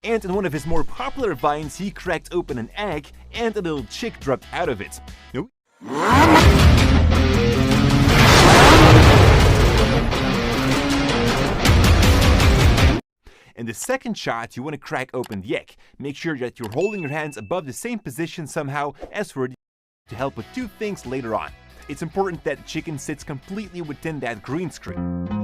And in one of his more popular vines, he cracked open an egg and a little chick dropped out of it. In the second shot, you want to crack open the egg. Make sure that you're holding your hands above the same position somehow as for to help with two things later on. It's important that the chicken sits completely within that green screen.